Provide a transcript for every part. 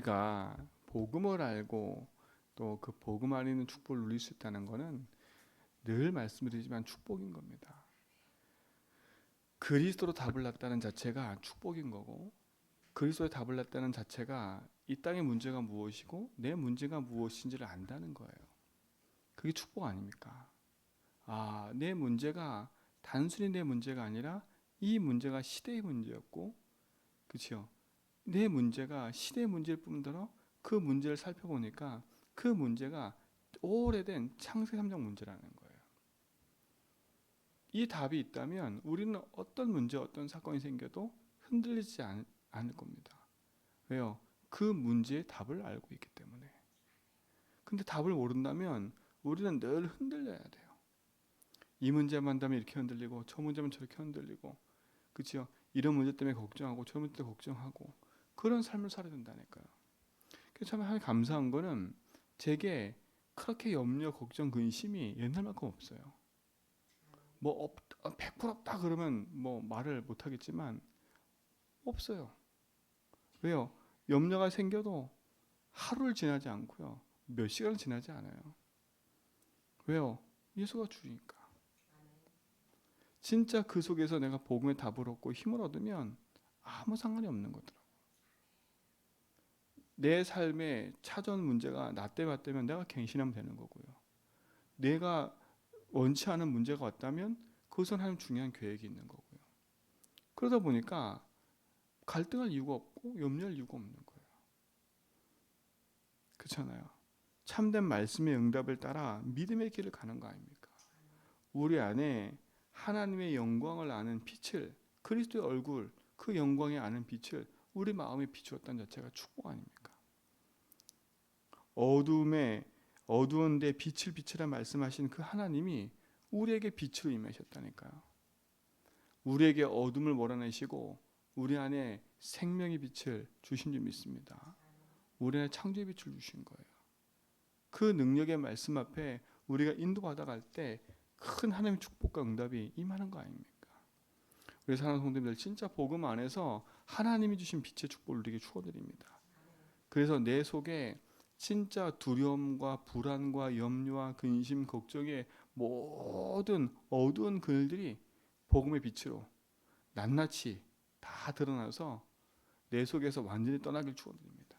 우리가 복음을 알고 또 그 복음 안에 있는 축복을 누릴 수 있다는 것은 늘 말씀드리지만 축복인 겁니다. 그리스도로 답을 낳았다는 자체가 축복인 거고, 그리스도에 답을 낳았다는 자체가 이 땅의 문제가 무엇이고 내 문제가 무엇인지를 안다는 거예요. 그게 축복 아닙니까? 내 문제가 단순히 내 문제가 아니라 이 문제가 시대의 문제였고, 그렇죠? 내 문제가 시대의 문제일 뿐더러 그 문제를 살펴보니까 그 문제가 오래된 창세 3장 문제라는 거예요. 이 답이 있다면 우리는 어떤 문제, 어떤 사건이 생겨도 흔들리지 않을 겁니다. 왜요? 그 문제의 답을 알고 있기 때문에. 근데 답을 모른다면 우리는 늘 흔들려야 돼요. 이 문제만 한다면 이렇게 흔들리고, 저 문제만 저렇게 흔들리고, 그렇죠? 이런 문제 때문에 걱정하고, 저 문제 때문에 걱정하고, 그런 삶을 살아야 된다니까요. 그래서 참 감사한 거는 제게 그렇게 염려, 걱정, 근심이 옛날만큼 없어요. 뭐 100% 없다 그러면 뭐 말을 못 하겠지만 없어요. 왜요? 염려가 생겨도 하루를 지나지 않고요. 몇 시간을 지나지 않아요. 왜요? 예수가 주니까. 진짜 그 속에서 내가 복음의 답을 얻고 힘을 얻으면 아무 상관이 없는 거더라고요. 내 삶에 찾아온 문제가 나 때문에 왔다면 내가 갱신하면 되는 거고요. 내가 원치 않은 문제가 왔다면 그것은 하나님 중요한 계획이 있는 거고요. 그러다 보니까 갈등할 이유가 없고 염려할 이유가 없는 거예요. 그렇잖아요. 참된 말씀의 응답을 따라 믿음의 길을 가는 거 아닙니까? 우리 안에 하나님의 영광을 아는 빛을, 그리스도의 얼굴, 그 영광에 아는 빛을 우리 마음에 비추었다는 자체가 축복 아닙니까? 어두운데 빛을 비추라 말씀하신 그 하나님이 우리에게 빛으로 임하셨다니까요. 우리에게 어둠을 몰아내시고 우리 안에 생명의 빛을 주신 줄 믿습니다. 우리 안에 창조의 빛을 주신 거예요. 그 능력의 말씀 앞에 우리가 인도받아 갈 때 큰 하나님의 축복과 응답이 임하는 거 아닙니까? 우리 사랑하는 성도님들, 진짜 복음 안에서 하나님이 주신 빛의 축복을 누리게 축원드립니다. 그래서 내 속에 진짜 두려움과 불안과 염려와 근심, 걱정의 모든 어두운 그늘들이 복음의 빛으로 낱낱이 다 드러나서 내 속에서 완전히 떠나길 축원드립니다.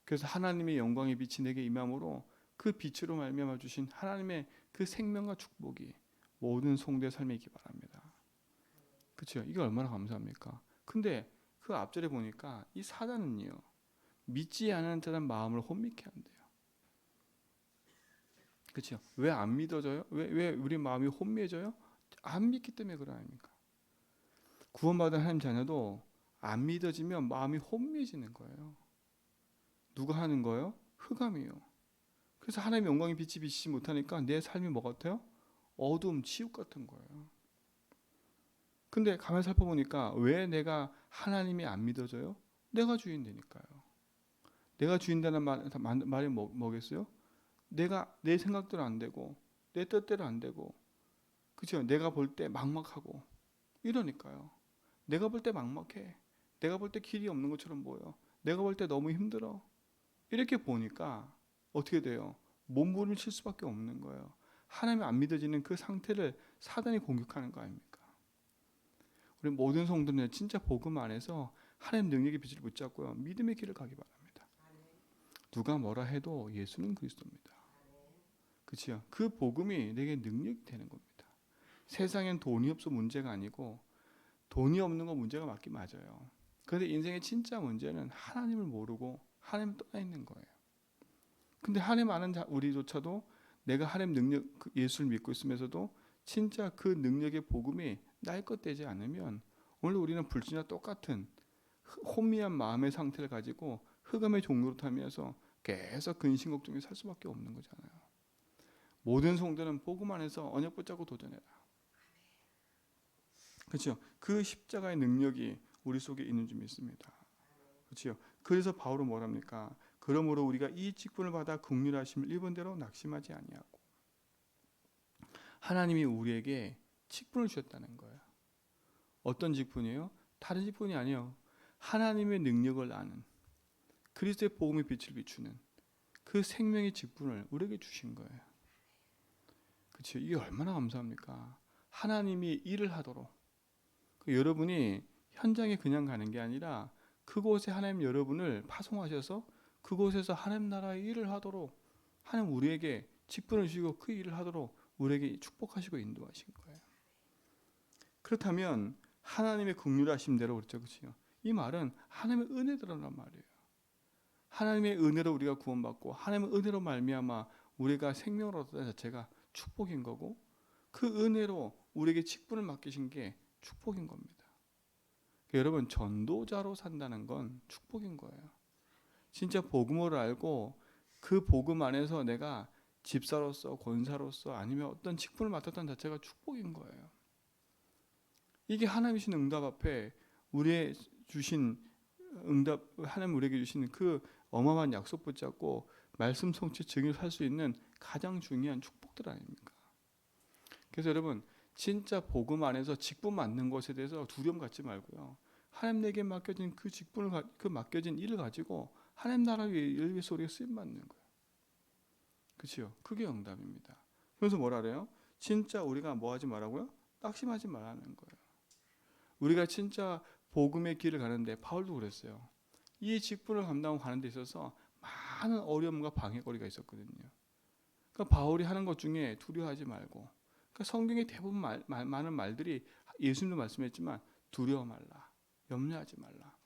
그래서 하나님의 영광의 빛이 내게 임함으로 그 빛으로 말미암아 주신 하나님의 그 생명과 축복이 모든 성도의 삶에 있기 바랍니다. 그렇죠? 이게 얼마나 감사합니까? 근데 그 앞절에 보니까 이 사단은요, 믿지 않는 자는 마음을 혼미케 한대요. 그렇죠? 왜 안 믿어져요? 왜 우리 마음이 혼미해져요? 안 믿기 때문에 그런 아닙니까? 구원받은 하나님 자녀도 안 믿어지면 마음이 혼미해지는 거예요. 누가 하는 거예요? 흑암이요. 그래서 하나님의 영광의 빛이 비치지 못하니까 내 삶이 뭐 같아요? 어두움, 지옥 같은 거예요. 근데 가만히 살펴보니까 왜 내가 하나님이 안 믿어져요? 내가 주인 되니까요. 내가 주인다는 말이 뭐겠어요? 내가 내 생각대로 안 되고 내 뜻대로 안 되고, 그렇죠? 내가 볼 때 막막하고 이러니까요. 내가 볼 때 막막해. 내가 볼 때 길이 없는 것처럼 보여. 내가 볼 때 너무 힘들어. 이렇게 보니까 어떻게 돼요? 몸부림칠 수밖에 없는 거예요. 하나님이 안 믿어지는 그 상태를 사단이 공격하는 거 아닙니까? 우리 모든 성도는 진짜 복음 안에서 하나님 능력의 빛을 붙잡고요, 믿음의 길을 가기 바랍니다. 누가 뭐라 해도 예수는 그리스도입니다. 그렇죠? 그 복음이 내게 능력이 되는 겁니다. 세상엔 돈이 없어 문제가 아니고 돈이 없는 거 문제가 맞긴 맞아요. 그런데 인생의 진짜 문제는 하나님을 모르고 하나님 떠나 있는 거예요. 근데 하나님 아는 우리조차도 내가 하나님 능력, 예수를 믿고 있으면서도 진짜 그 능력의 복음이 나의 것 되지 않으면 오늘 우리는 불신자 똑같은 혼미한 마음의 상태를 가지고 흑암의 종로로 타면서 계속 근심 걱정에 살 수밖에 없는 거잖아요. 모든 성도는 복음 안에서 언약 붙잡고 도전해라. 그렇죠? 그 십자가의 능력이 우리 속에 있는 줄 믿습니다. 그렇죠? 그래서 바울은 뭐랍니까? 그러므로 우리가 이 직분을 받아 긍휼하심을 입은 대로 낙심하지 아니하고, 하나님이 우리에게 직분을 주셨다는 거예요. 어떤 직분이에요? 다른 직분이 아니에요. 하나님의 능력을 아는, 그리스도의 복음의 빛을 비추는 그 생명의 직분을 우리에게 주신 거예요. 그렇죠? 이게 얼마나 감사합니까? 하나님이 일을 하도록 여러분이 현장에 그냥 가는 게 아니라 그곳에 하나님 여러분을 파송하셔서 그곳에서 하나님 나라의 일을 하도록 하나님 우리에게 직분을 주시고 그 일을 하도록 우리에게 축복하시고 인도하신 거예요. 그렇다면 하나님의 긍휼하심 대로 그렇죠, 그렇죠? 이 말은 하나님의 은혜대로란 말이에요. 하나님의 은혜로 우리가 구원받고 하나님의 은혜로 말미암아 우리가 생명을 얻었다 자체가 축복인 거고 그 은혜로 우리에게 직분을 맡기신 게 축복인 겁니다. 여러분 전도자로 산다는 건 축복인 거예요. 진짜 복음을 알고 그 복음 안에서 내가 집사로서 권사로서 아니면 어떤 직분을 맡았다는 자체가 축복인 거예요. 이게 하나님 주신 응답 앞에 우리의 주신 응답 하나님 우리에게 주신 그 어마어마한 약속 붙잡고 말씀 성취 증인을 살 수 있는 가장 중요한 축복들 아닙니까? 그래서 여러분 진짜 복음 안에서 직분 맡는 것에 대해서 두려움 갖지 말고요. 하나님 내게 맡겨진 그 직분을 그 맡겨진 일을 가지고 하나님 나라를 위해서 우리가 쓰임 받는 거예요. 그렇죠? 그게 응답입니다. 그래서 뭐라 그래요? 진짜 우리가 뭐 하지 말라고요? 낙심하지 말라는 거예요. 우리가 진짜 복음의 길을 가는데 바울도 그랬어요. 이 직분을 감당하고 가는 데 있어서 많은 어려움과 방해거리가 있었거든요. 그러니까 바울이 하는 것 중에 두려워하지 말고 그러니까 성경의 대부분 많은 말들이 예수님도 말씀했지만 두려워 말라. 염려하지 말라.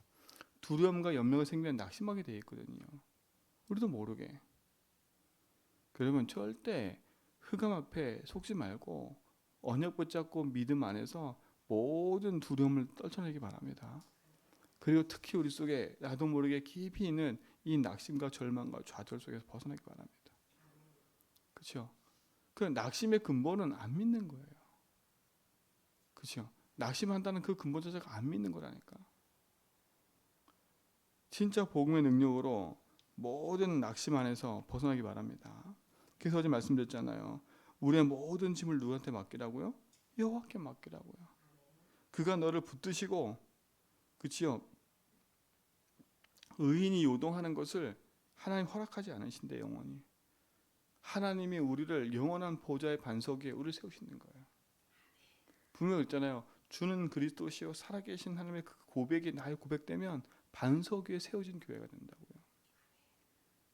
두려움과 염려가 생기면 낙심하게 되어 있거든요. 우리도 모르게. 그러면 절대 흑암 앞에 속지 말고 언약 붙잡고 믿음 안에서 모든 두려움을 떨쳐내기 바랍니다. 그리고 특히 우리 속에 나도 모르게 깊이 있는 이 낙심과 절망과 좌절 속에서 벗어나기 바랍니다. 그렇죠? 그 낙심의 근본은 안 믿는 거예요. 그렇죠? 낙심한다는 그 근본 자체가 안 믿는 거라니까. 진짜 복음의 능력으로 모든 낙심 안에서 벗어나기 바랍니다. 그래서 어제 말씀드렸잖아요. 우리의 모든 짐을 누구한테 맡기라고요? 여호와께 맡기라고요. 그가 너를 붙드시고, 그치요? 의인이 요동하는 것을 하나님 허락하지 않으신대 영원히. 하나님이 우리를 영원한 보좌의 반석 위에 우리를 세우시는 거예요. 분명히 있잖아요. 주는 그리스도시요 살아계신 하나님의 그 고백이 나의 고백되면 반석 위에 세워진 교회가 된다고요.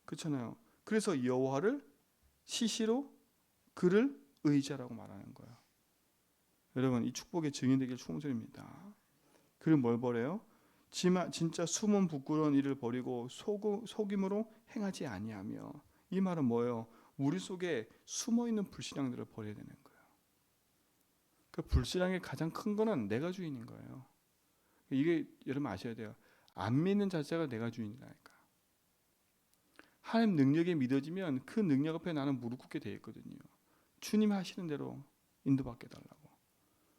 그렇잖아요. 그래서 여호와를 시시로 그를 의지하라고 말하는 거예요. 여러분 이 축복의 증인되길 충성입니다. 그리고 뭘 버려요? 진짜 숨은 부끄러운 일을 버리고 속임으로 행하지 아니하며. 이 말은 뭐예요? 우리 속에 숨어있는 불신앙들을 버려야 되는 거예요. 그 불신앙의 가장 큰 거는 내가 주인인 거예요. 이게 여러분 아셔야 돼요. 안 믿는 자체가 내가 주인이라니까. 하나님 능력이 믿어지면 그 능력 앞에 나는 무릎 꿇게 돼 있거든요. 주님 하시는 대로 인도받게 달라고.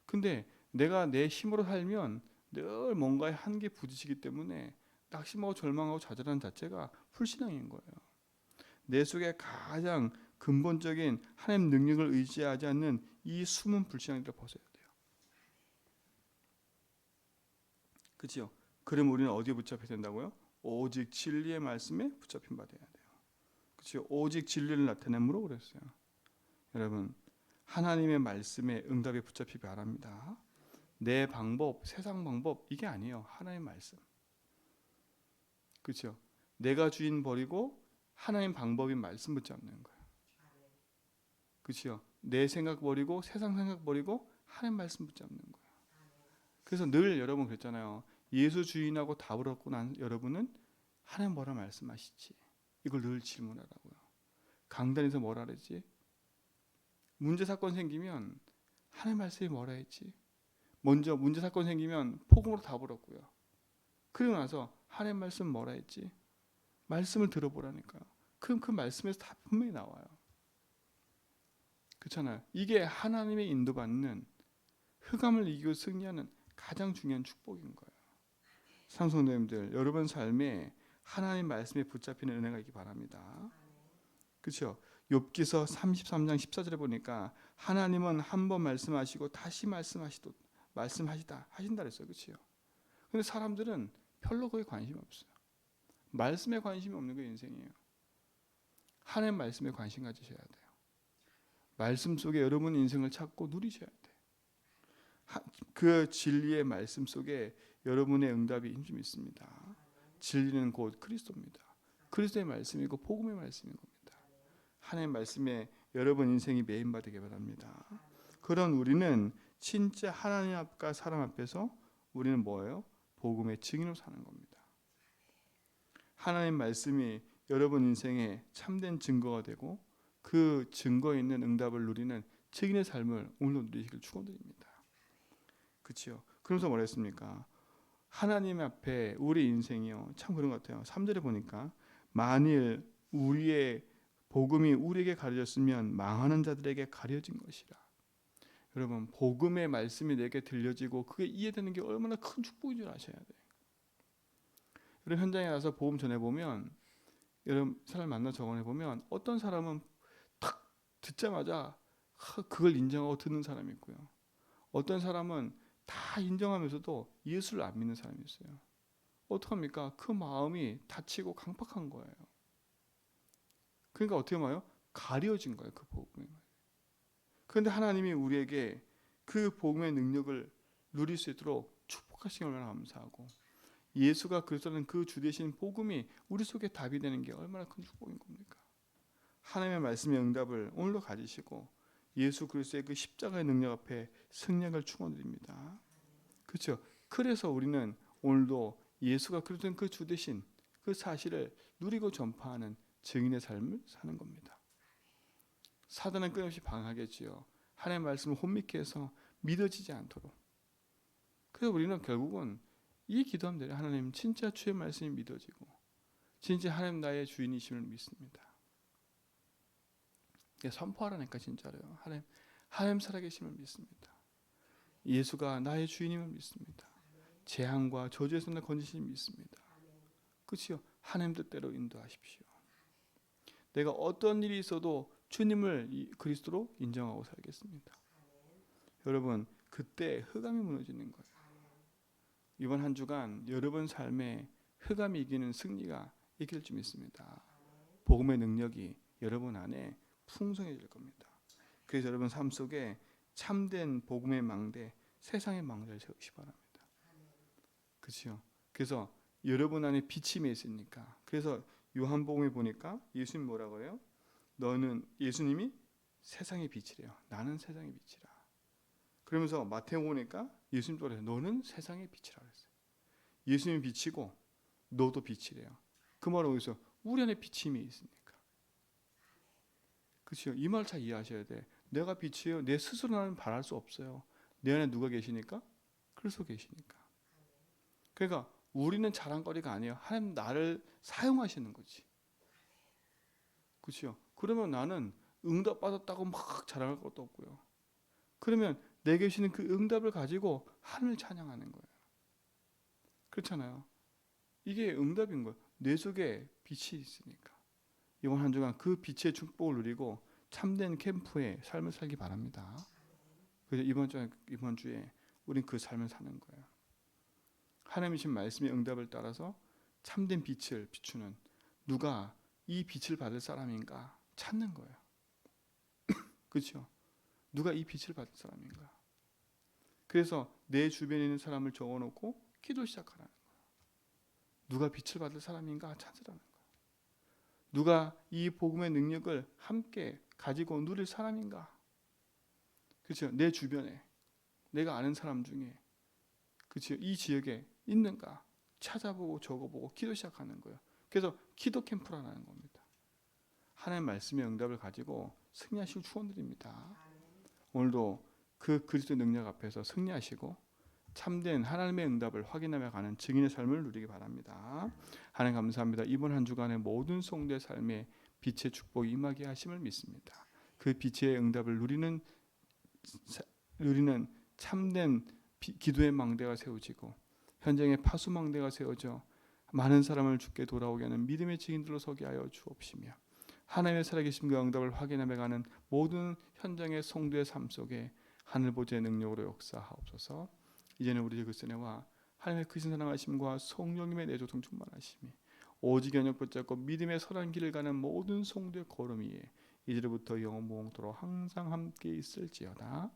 근데 내가 내 힘으로 살면 늘 뭔가에 한계 부딪히기 때문에 낙심하고 절망하고 좌절하는 자체가 불신앙인 거예요. 내 속에 가장 근본적인 하나님 능력을 의지하지 않는 이 숨은 불신앙들을 벗어야 돼요. 그렇죠? 그럼 우리는 어디에 붙잡혀야 된다고요? 오직 진리의 말씀에 붙잡힌 바 되어야 돼요. 그렇죠? 오직 진리를 나타내므로 그랬어요. 여러분 하나님의 말씀에 응답에 붙잡히기 바랍니다. 내 방법, 세상 방법 이게 아니에요. 하나님의 말씀. 그렇죠? 내가 주인 버리고 하나님 방법인 말씀 붙잡는 거예요. 그렇죠? 내 생각 버리고 세상 생각 버리고 하나님 말씀 붙잡는 거예요. 그래서 늘 여러분 그랬잖아요. 예수 주인하고 답을 얻고 난 여러분은 하나님 뭐라 말씀하시지? 이걸 늘 질문하라고요. 강단에서 뭐라 그랬지? 문제 사건 생기면 하나님 말씀이 뭐라 했지? 먼저 문제 사건 생기면 복음으로 답을 얻고요. 그리고 나서 하나님 말씀 뭐라 했지? 말씀을 들어보라니까요. 그럼 그 말씀에서 다 분명히 나와요. 그렇잖아요. 이게 하나님의 인도받는 흑암을 이기고 승리하는 가장 중요한 축복인 거예요. 상속자님들 여러분 삶에 하나님 말씀에 붙잡히는 은혜가 있기 바랍니다. 그렇죠? 욥기서 33장 14절에 보니까 하나님은 한 번 말씀하시고 다시 말씀하신다 그랬어요. 그렇죠? 근데 사람들은 별로 거기에 관심이 없어요. 말씀에 관심이 없는 게 인생이에요. 하나님 말씀에 관심 가지셔야 돼요. 말씀 속에 여러분 인생을 찾고 누리셔야 돼요. 그 진리의 말씀 속에 여러분의 응답이 힘좀 있습니다. 진리는 곧 그리스도입니다. 그리스도의 말씀이고 복음의 말씀인 겁니다. 하나님의 말씀에 여러분 인생이 매인바 되게 바랍니다. 그런 우리는 진짜 하나님 앞과 사람 앞에서 우리는 뭐예요? 복음의 증인으로 사는 겁니다. 하나님 말씀이 여러분 인생에 참된 증거가 되고 그 증거에 있는 응답을 누리는 증인의 삶을 오늘도 누리시길 축원드립니다. 그렇죠? 그러면서 뭐라 했습니까? 하나님 앞에 우리 인생이요 참 그런 것 같아요. 3절에 보니까 만일 우리의 복음이 우리에게 가려졌으면 망하는 자들에게 가려진 것이라. 여러분 복음의 말씀이 내게 들려지고 그게 이해되는 게 얼마나 큰 축복인 줄 아셔야 돼요. 여러분 현장에 가서 복음 전해보면 여러분 사람 만나 적어내보면 어떤 사람은 탁 듣자마자 그걸 인정하고 듣는 사람이 있고요. 어떤 사람은 다 인정하면서도 예수를 안 믿는 사람이 있어요. 어떡합니까? 그 마음이 다치고 강팍한 거예요. 그러니까 어떻게 말해요? 가려진 거예요. 그 복음이. 그런데 하나님이 우리에게 그 복음의 능력을 누릴 수 있도록 축복하신 걸 얼마나 감사하고 예수가 그리스도는 그 주 되신 복음이 우리 속에 답이 되는 게 얼마나 큰 축복인 겁니까? 하나님의 말씀의 응답을 오늘도 가지시고 예수 그리스도의 그 십자가의 능력 앞에 승리를 축원드립니다. 그렇죠? 그래서 우리는 오늘도 예수가 그리스도는 그 주 되신 그 사실을 누리고 전파하는 증인의 삶을 사는 겁니다. 사단은 끊임없이 방하겠지요. 하나님의 말씀을 혼미케 해서 믿어지지 않도록. 그래서 우리는 결국은 이 기도하면 돼요. 하나님 진짜 주의 말씀이 믿어지고 진짜 하나님 나의 주인이심을 믿습니다. 선포하라니까 진짜로요. 하나님 살아계심을 믿습니다. 예수가 나의 주인임을 믿습니다. 재앙과 저주에서 나 건지심을 믿습니다. 그렇죠? 하나님 뜻대로 인도하십시오. 내가 어떤 일이 있어도 주님을 그리스도로 인정하고 살겠습니다. 여러분 그때 흑암이 무너지는 거예요. 이번 한 주간 여러분 삶에 흑암이 이기는 승리가 있길 줄 믿습니다. 복음의 능력이 여러분 안에 풍성해질 겁니다. 그래서 여러분 삶 속에 참된 복음의 망대, 세상의 망대를 세우시기 바랍니다. 그렇죠? 그래서 여러분 안에 빛이 있으니까. 그래서 요한복음에 보니까 예수님 뭐라고 해요? 예수님이 세상의 빛이래요. 나는 세상의 빛이라. 그러면서 마태복음 보니까 예수님 또 그래요. 너는 세상의 빛이라 그랬어요. 예수님이 빛이고 너도 빛이래요. 그 말은 어디서? 우리 안에 빛이 있으니까. 그렇죠? 이 말 잘 이해하셔야 돼. 내가 빛이에요. 내 스스로는 바랄 수 없어요. 내 안에 누가 계시니까? 그리스도 계시니까. 그러니까 우리는 자랑거리가 아니에요. 하나님 나를 사용하시는 거지. 그렇죠? 그러면 나는 응답 받았다고 막 자랑할 것도 없고요. 그러면 내게 계시는 그 응답을 가지고 하나님을 찬양하는 거예요. 그렇잖아요. 이게 응답인 거예요. 내 속에 빛이 있으니까. 이번 한 주간 그 빛의 축복을 누리고 참된 캠프의 삶을 살기 바랍니다. 그래서 이번 주에 우린 그 삶을 사는 거예요. 하나님이신 말씀의 응답을 따라서 참된 빛을 비추는 누가 이 빛을 받을 사람인가 찾는 거예요. 그렇죠? 누가 이 빛을 받을 사람인가. 그래서 내 주변에 있는 사람을 적어놓고 기도 시작하라는 거예요. 누가 빛을 받을 사람인가 찾으라는 거예요. 누가 이 복음의 능력을 함께 가지고 누릴 사람인가. 그렇죠? 내 주변에 내가 아는 사람 중에 그렇죠? 이 지역에 있는가 찾아보고 적어보고 기도 시작하는 거예요. 그래서 기도 캠프라는 겁니다. 하나님의 말씀의 응답을 가지고 승리하시고 축원드립니다. 오늘도 그 그리스도의 능력 앞에서 승리하시고 참된 하나님의 응답을 확인하며 가는 증인의 삶을 누리기 바랍니다. 하나님 감사합니다. 이번 한 주간의 모든 성도의 삶에 빛의 축복이 임하게 하심을 믿습니다. 그 빛의 응답을 누리는 참된 기도의 망대가 세워지고 현장의 파수 망대가 세워져 많은 사람을 주께 돌아오게 하는 믿음의 증인들로 서게 하여 주옵시며 하나님의 살아계심과 응답을 확인하며 가는 모든 현장의 성도의 삶 속에 하늘 보좌의 능력으로 역사하옵소서. 이제는 우리 그리스도와 하나님의 크신 사랑하심과 성령님의 내조통 충만하심이 오직 연약 붙잡고 믿음의 선한 길을 가는 모든 성도의 걸음이 이제부터 영원토록 항상 함께 있을지어다.